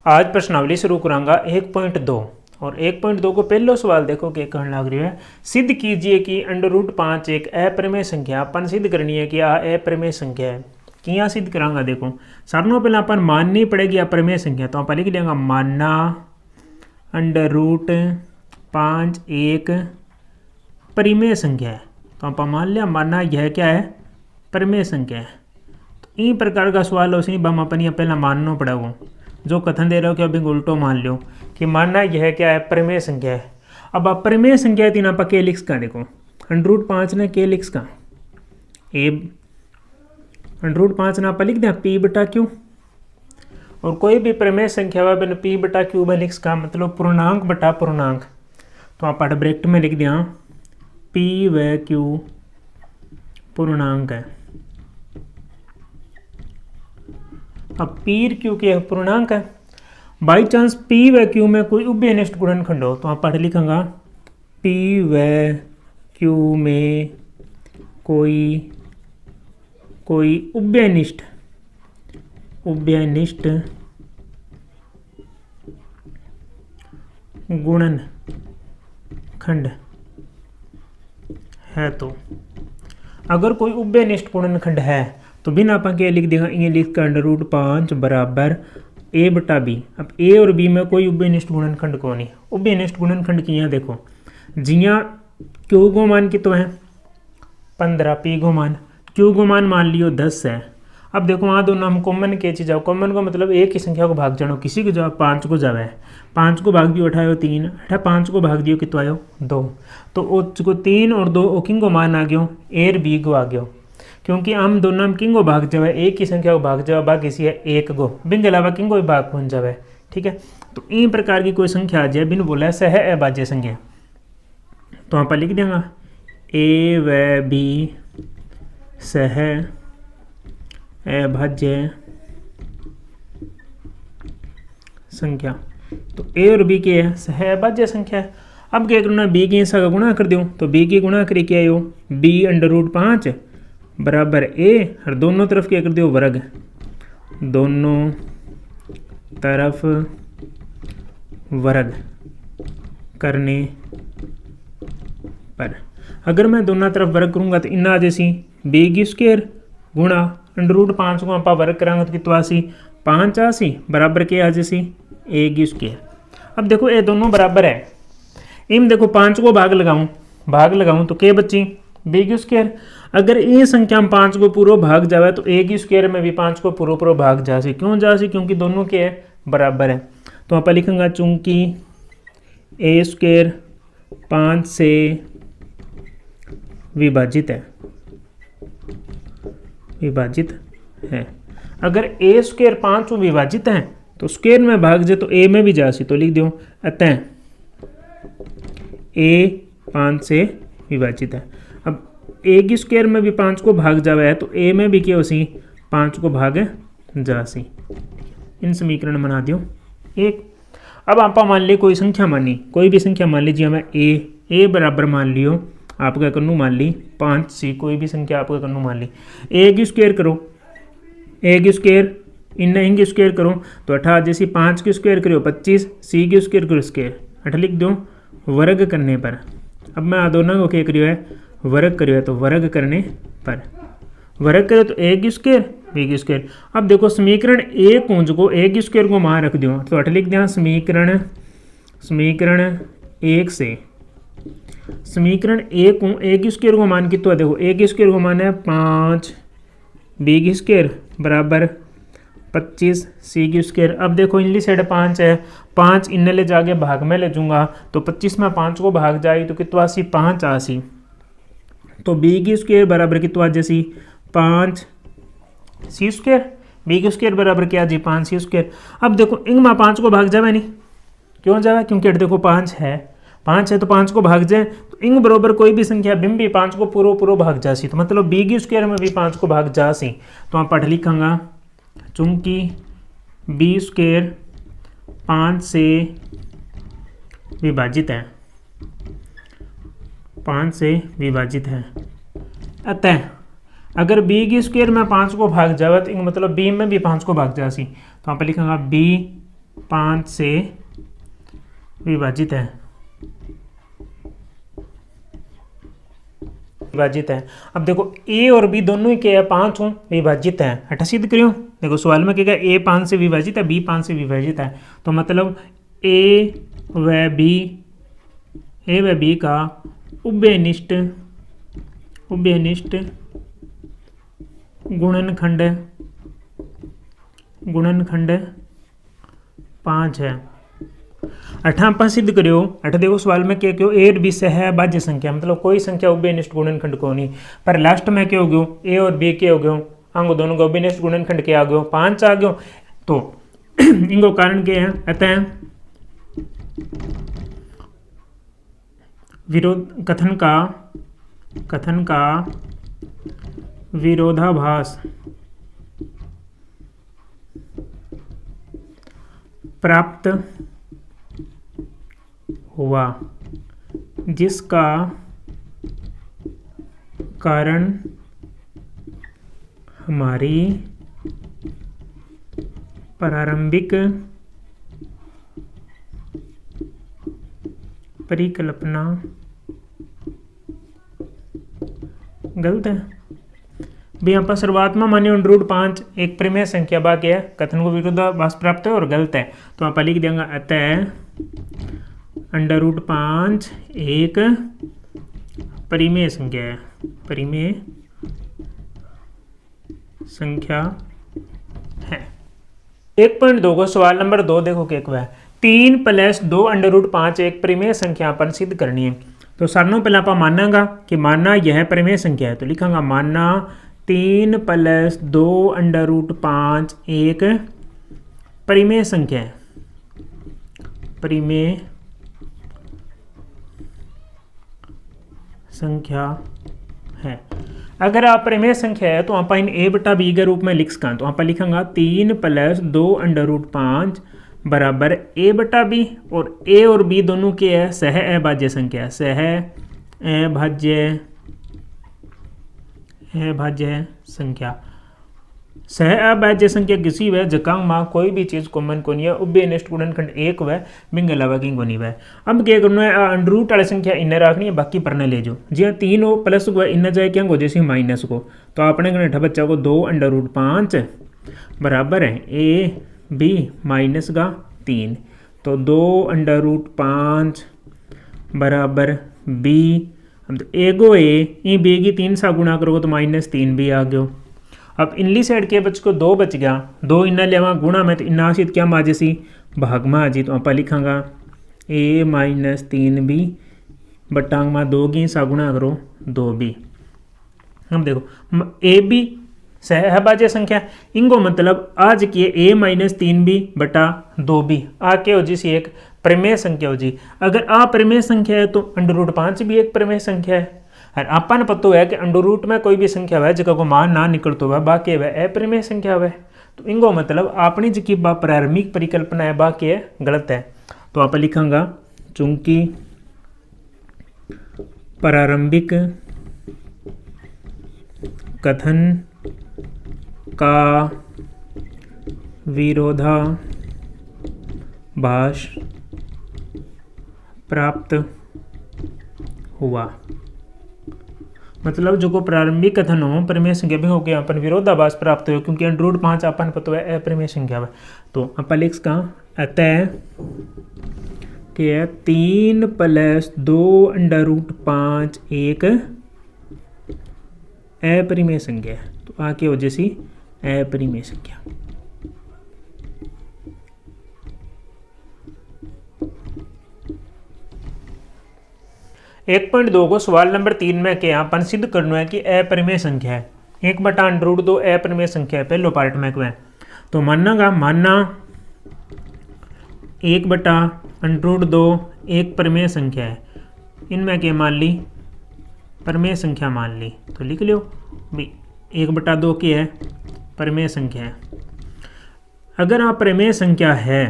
आज प्रश्नावली शुरू करांगा 1.2 और 1.2 को पहलो सवाल देखो कि कहने लग रही है सिद्ध कीजिए कि √5 एक अप्रमेय संख्या। अपन सिद्ध करनी है कि आ अप्रमेय संख्या है। किया सिद्ध करांगा देखो सारों पहले अपन माननी पड़ेगी अप्रमेय संख्या, तो आप लिख देंगे मानना √5 एक परिमेय संख्या है। तो आप मान लिया मानना यह क्या है, परिमेय संख्या है। तो इन प्रकार का सवाल हो सी हम अपन पहला मानना पड़ेगा। जो कथन दे रहे हो कि अभी उल्टो मान लो कि मानना यह क्या है, परिमेय संख्या है। अब आप परिमेय संख्या तीन आप के लिख का देखो √5 ने के लिख का ए √5 ना आप लिख दें p/q और कोई भी परिमेय संख्या वा बिन p/q में लिख का मतलब पूर्णांक बटा पूर्णांक। तो आप ब्रैकेट में लिख दिया p व q पूर्णांक है। अब p q के पूर्णांक है। बाई चांस p व q में कोई उभयनिष्ठ गुणनखंड हो तो आप पढ़ लिखेंगे p व q में कोई उभयनिष्ठ गुणनखंड है। तो अगर कोई उभयनिष्ठ गुणनखंड है तो बिना अपन क्या लिख देगा, ये लिख कर √5 बराबर a/b। अब a और b में कोई उभयनिष्ठ गुणनखंड कौन है। उभयनिष्ठ गुणनखंड की यहाँ देखो जिया q को मान कितो है 15, p को मान q को मान लियो 10 है। अब देखो वहाँ दोनों हम कॉमन के चीज जाओ, कॉमन को मतलब एक ही संख्या को भाग जानो, किसी को जाओ 5 को जावे 5 को भाग दियो उठायो 3, 5 को भाग दियो कितो आयो 2। तो वो 3 और 2 किंग को मान आ गयो ए और बी को आ गयो, क्योंकि हम दोनों किंग को भाग जावे एक ही संख्या को भाग जावे बाकी किसी है एक को बिन अलावा किंग को भी भाग पहुंच जावे। ठीक है, तो इन प्रकार की कोई संख्या आ जाए बिन बोला सह अभाज्य संख्या। तो आप लिख देंगे ए व बी सह अभाज्य संख्या। तो ए और बी के सह अभाज्य संख्या है। अब क्या करना, बी की का गुणा कर दो। तो बी की गुणा करी क्या हो b/5 बराबर ए और दोनों तरफ क्या कर दो वर्ग, दोनों तरफ वर्ग करने पर अगर मैं दोनों तरफ वर्ग करूंगा तो इन्ना जैसी b² गुणा √5 को आप वर्ग करांगे तो कितना आसी 5 आसी बराबर के आ जैसी a²। अब देखो ये दोनों बराबर है, इम देखो 5 को भाग लगाऊं तो के बच्ची b²। अगर ये संख्या में 5 को पूरा भाग जावे तो a² में भी 5 को पूरा भाग जासी। क्यों जासी, क्योंकि दोनों के बराबर है। तो आप लिखेंगे चूंकि a² 5 से विभाजित है। अगर a² 5 में विभाजित है तो स्क्वायर में भाग जाए तो a में भी जासी। तो लिख दो अतः a 5 से विभाजित है। अब a² में भी 5 को भाग जावे है तो a में भी क्या होसी 5 को भाग जासी। इन समीकरण बना दियो एक। अब आप मान ली कोई संख्या मानी, कोई भी संख्या मान लीजिए हमें a बराबर मान लियो आपका कन्नू मान ली 5 सी, कोई भी संख्या आपका कन्नू मान ली a² करो a² इन स्क्वायर करो तो 18 जैसी 5 की स्क्वायर करो 25 c² करो स्क्वायर 8 लिख दो वर्ग करने पर। अब मैं दोनों को क्या करियो है वर्ग करियो है, तो वर्ग करने पर वर्ग करो तो a² b²। अब देखो समीकरण ए कुंज को a² को मान रख दो तो 8 लिख दिया समीकरण 1 से समीकरण ए को a² को मान कितना देखो a² को मान है 5 b² बराबर 25 c²। अब देखो इनली साइड 5 है, 5 इन ले जाके भाग में ले जाऊंगा तो 25 में 5 को भाग जाए तो कितना आसी 5 आसी। तो b² बराबर कितना जैसी 5 c² b² बराबर क्या जी 5 c²। अब देखो इंग में 5 को भाग जावे नहीं, क्यों जावे, क्योंकि देखो 5 है तो 5 को भाग जाए तो इंग बराबर कोई भी संख्या बिम भी 5 को पूरा भाग जासी। तो मतलब b² में भी 5 को भाग जासी। तो आप पढ़ लिखेंगे चूंकि b² 5 से विभाजित है अतः अगर b² में 5 को भाग जावे तो मतलब b में भी 5 को भाग जासी। तो आप लिखेंगे b 5 से विभाजित है, विभाजित है। अब देखो ए और बी दोनों ही क्या है, 5 हूँ विभाजित है, हटा सिद्ध करियो। देखो सवाल में क्या ए 5 से विभाजित है, बी 5 से विभाजित है, तो मतलब ए व बी का उभयनिष्ठ गुणनखंड 5 है। अठा आप सिद्ध करियो। अठा देखो सवाल में क्या क्यों ए और बी से है भाज्य संख्या, मतलब कोई संख्या उभयनिष्ठ गुणनखंड को नहीं, पर लास्ट में क्या हो गयो ए और बी के हो गयो, आंगो दोनों का उभयनिष्ठ गुणनखंड क्या आ गयो 5 आ गयो। तो इनको कारण क्या है, अतः विरोध कथन का विरोधाभास प्राप्त हुआ, जिसका कारण हमारी प्रारंभिक परिकल्पना गलत है। भी यहाँ पर शुरुआत में मानिए √5 एक परिमेय संख्या बाकी है, कथन को विरोधाभास प्राप्त है और गलत है, तो आप लिख देंगे अतः √5 एक परिमेय संख्या है, परिमेय संख्या है। 1.2 को सवाल नंबर 2 देखो क्या हुआ है, 3 + 2 √5 एक परिमेय संख्या अपन सिद्ध करनी है। तो सारों पहले आप मानागा कि माना यह परिमेय संख्या है, तो लिखांगा माना 3 + 2 √5 एक परिमेय संख्या है, परिमेय संख्या है। अगर आप परिमेय संख्या है तो आप इन a बटा b के रूप में लिख सकें, तो आप लिखेंगे 3 + 2 √5 बराबर a बटा b, और a और b दोनों के है सह अभाज्य संख्या, सह अभाज्य संख्या। सह अभाज्य संख्या किसी वह जकांग माँ कोई भी चीज़ कॉमन को नहीं है, उभयनिष्ठ गुणनखंड एक वह बिंग अलावा की कोनी वह। अब क्या करना है, अंडरूट वाली संख्या इन्हें रखनी है, बाकी पढ़ने ले जाओ। जी हाँ 3 हो प्लस को इन्हें जाए क्या हो जैसे माइनस को, तो आपने कहना बच्चा को 2 √5 बराबर है a b माइनस का 3, तो 2 √5 बराबर b। अब ए गो ए बी की 3 सा गुणा करोगे तो -3 भी आ गयो। अब इनली साइड के बच्चे को 2 बच गया, 2 इन्ना लेवा गुणा में, तो इन्ना आसित क्या माजे सी भाग में आ जी, तो आप लिखांगा a -3b बटांग में 2 की सा गुणा करो 2b। हम देखो ए बी सहभाज्य संख्या, इनको मतलब आज की a -3b बटा 2b आके हो जी सी एक परिमेय संख्या हो जी। अगर आ परिमेय संख्या है तो √5 भी एक परिमेय संख्या है, और अपन पता है कि अंडर में कोई भी संख्या है जिसका को मान ना निकलतो है बाकी वह अपरिमेय संख्या है, तो इनको मतलब अपनी जी प्रारंभिक परिकल्पना है बाकी है गलत है। तो आप लिखांगा चूंकि प्रारंभिक कथन का विरोधाभास प्राप्त हुआ, मतलब जो को प्रारंभिक कथन हो परिमेय संख्या भी हो गया अपन विरोधाभास प्राप्त हो, क्योंकि √5 अपन पता है अपरिमेय संख्या है। तो अपन लिख का अतः के 3 + 2 √5 एक अपरिमेय संख्या है, तो आके वजह से अपरिमेय संख्या। एक 1.2 को सवाल नंबर 3 में क्या अपन सिद्ध करना है कि अपरिमेय संख्या है, 1 बटा √2 अपरिमेय संख्या है पहलो पार्ट में क्या है। तो मानना 1 बटा √2 एक परिमेय संख्या है, इनमें क्या मान ली परिमेय संख्या मान ली, तो लिख लो भाई 1 बटा 2 की है परिमेय संख्या है। अगर आप परिमेय संख्या है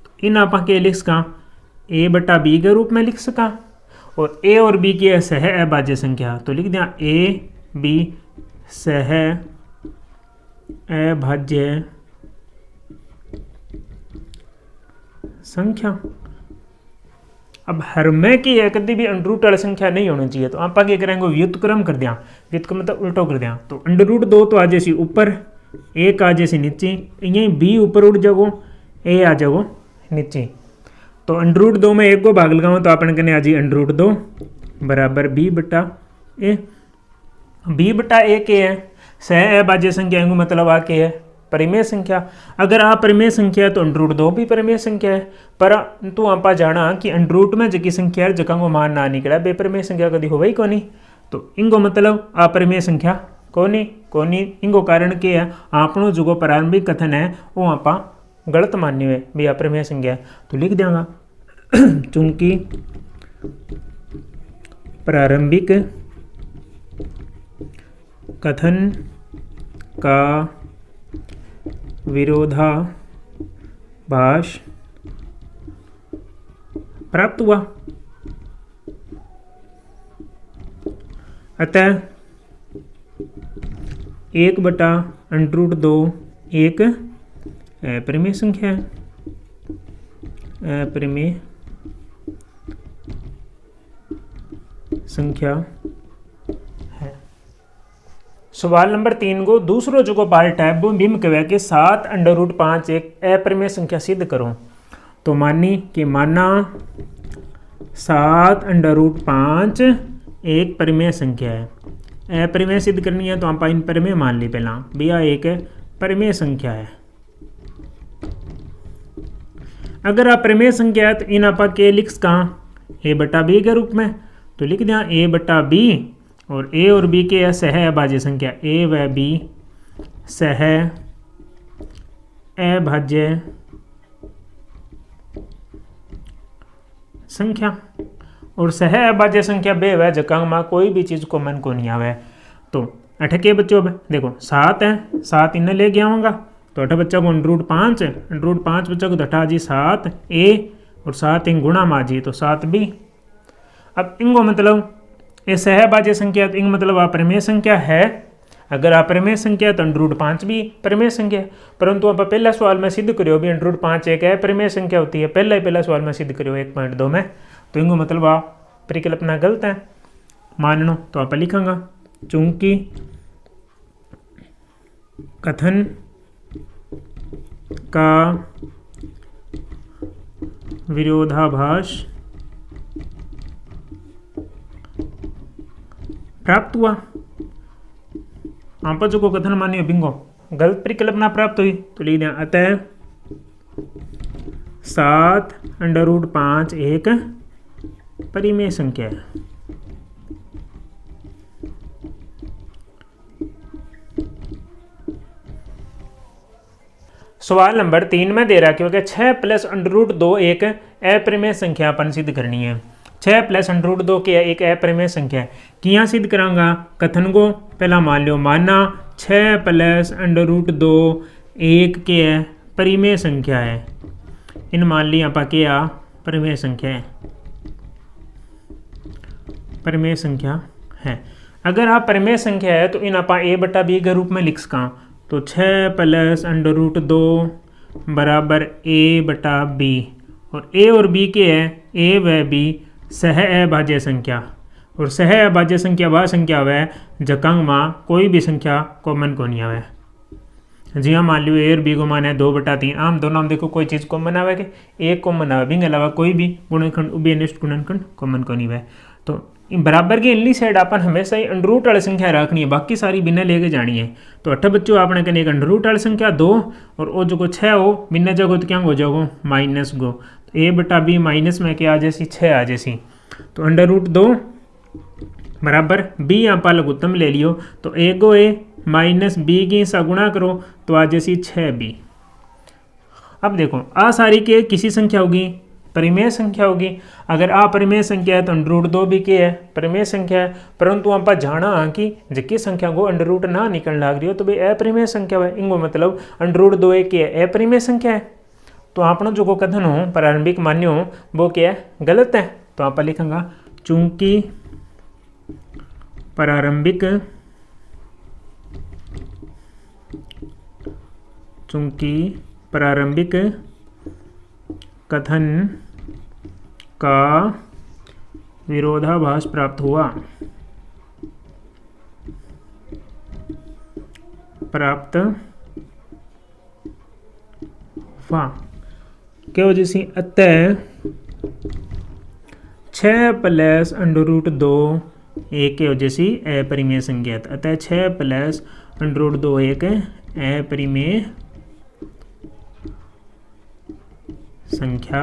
तो इन आप के लिख सका a बटा b के रूप में लिख सका, और a और b की सह अभाज्य संख्या, तो लिख दिया a b सह अभाज्य संख्या। अब हर में की है कभी भी अंडर रूट वाली संख्या नहीं होनी चाहिए, तो आप आगे करेंगे व्युत्क्रम कर दिया, व्युत्क्रम मतलब उल्टो कर दिया, तो अंडर रूट 2 तो आ जाएगी ऊपर, एक आ जाएगी नीचे, यहीं बी ऊपर उड़ जाओ, ए आ जाओ नीचे, तो अंडर रूट 2 में एक को भाग लगाओ तो आपने कहने आ जी अंडर रूट 2 बराबर बी बटा ए। बी बटा ए के है सह अभाज्य संख्या मतलब आ के है परिमेय संख्या। अगर आप परिमेय संख्या है तो अंडर रूट 2 भी परिमेय संख्या है, परंतु आप जाना कि अंडर रूट में जकी संख्या है जगह को मान ना निकला बेपरिमेय संख्या कभी हो ही कोनी, तो इनको मतलब अपरिमेय संख्या कोनी कोनी। इनको कारण के है आपनो जो प्रारंभिक कथन है वो आप गलत मान्य है भी अपरिमेय संख्या है, तो लिख देंगे चूंकि प्रारंभिक कथन का विरोधाभास प्राप्त हुआ, अतः 1 बटा अंडर रूट 2 एक अपरिमेय संख्या है, अपरिमेय संख्या है। सवाल नंबर 3 को दूसरो जो पार्ट है वो बिम कह के 7 अंडर रूट 5 एक अपरिमेय संख्या सिद्ध करो। तो मानी कि माना 7 अंडर रूट 5 एक परिमेय संख्या है, अपरिमेय सिद्ध करनी है तो आप इन परिमेय मान ली पहला भैया एक परिमेय संख्या है। अगर आप परिमेय संख्या है तो इन आप के लिख कहाँ ए बटा बी के रूप में, तो लिख दिया ए बटा बी, और ए और बी के सह अभाज्य संख्या ए व बी सह अभाज्य संख्या, और सह अभाज्य संख्या बे वह जकांग में कोई भी चीज़ को मन को नहीं आवे। तो अठ के बच्चों देखो 7 है, 7 इन्हें ले गया होगा तो अठ बच्चा को अंडर रूट 5, अंडर रूट 5 बच्चा को दठा जी 7 ए और 7 इन गुणा मा जी तो 7 बी। अब इनको मतलब ये सहभाज्य संख्या तो इनका मतलब अपरिमेय संख्या है। अगर अपरिमेय संख्या तो अंडर रूट 5 भी परिमेय संख्या है, परंतु आप पहला सवाल में सिद्ध करो भी अंडर रूट 5 एक अपरिमेय संख्या होती है, पहला सवाल में सिद्ध करो 1.2 में, तो इनको मतलब आप परिकल्पना गलत है मान लो। तो आप लिखेंगे चूंकि कथन का विरोधाभास प्राप्त हुआ, आप जो को कथन मानिए बिंगो गलत परिकल्पना प्राप्त हुई, तो लिख दें अतः 7 अंडर रूट 5 एक परिमेय संख्या है। सवाल नंबर 3 में दे रहा क्योंकि 6 प्लस अंडर रूट 2 एक अपरिमेय संख्या अपन सिद्ध करनी है। 6 प्लस अंडर रूट 2 के एक अपरिमेय संख्या है, किया सिद्ध करांगा कथन को पहला मान लो, माना 6 प्लस अंडर रूट 2 एक के परिमेय संख्या है, इन मान ली आप क्या परिमेय संख्या है, परिमेय संख्या है। अगर आप परिमेय संख्या है तो इन आप ए बटा बी के रूप में लिख सका, तो 6 प्लस अंडर रूट 2 बराबर ए बटा बी, और ए और बी के है ए व बी सह अभाज्य संख्या, और सह अभाज्य संख्या वह संख्या वह जकांग माँ कोई भी संख्या कॉमन को नहीं आवे। जी हाँ, मान लियो ए और बी को मान है 2/3, आम दोनों में देखो कोई चीज़ कॉमन आवे के एक कॉमन आवे, बिंग अलावा कोई भी गुणनखंड उभयनिष्ठ गुणनखंड कॉमन को नहीं आवे। तो बराबर की इनली साइड अपन हमेशा ही अंडर रूट वाली संख्या रखनी है, बाकी सारी बिना लेके जानी है। तो 8 बच्चों आपने कहने एक अंडर रूट वाली संख्या 2 और वो जो 6 हो बिना जगह तो क्या हो जाओ माइनस गो, तो ए बटा बी माइनस में क्या आ जैसी 6 आ जैसी, तो अंडर रूट 2 बराबर बी आप लघुत्तम ले लियो, तो ए गो ए माइनस बी की सा गुणा करो तो आ जैसी 6b। अब देखो आ सारी के किसी संख्या होगी परिमेय संख्या होगी, अगर अपरिमेय संख्या है तो अंडर रूट 2 भी के है परिमेय संख्या है, परंतु आप जाना कि जिसकी संख्या को अंडर रूट ना निकल लग रही हो तो भाई अपरिमेय संख्या है, इनको मतलब अंडर रूट 2 एक अपरिमेय संख्या है। तो आपने जो को कथन हो प्रारंभिक मान्य हो वो क्या है गलत है, तो आप लिखेंगे चूंकि प्रारंभिक कथन का विरोधाभास प्राप्त हुआ। क्या वजह से अतः 6 प्लस अंडर रूट 2 एक के वजह से अपरिमेय संख्या, अतः 6 प्लस अंडर रूट 2 एक अपरिमेय संख्या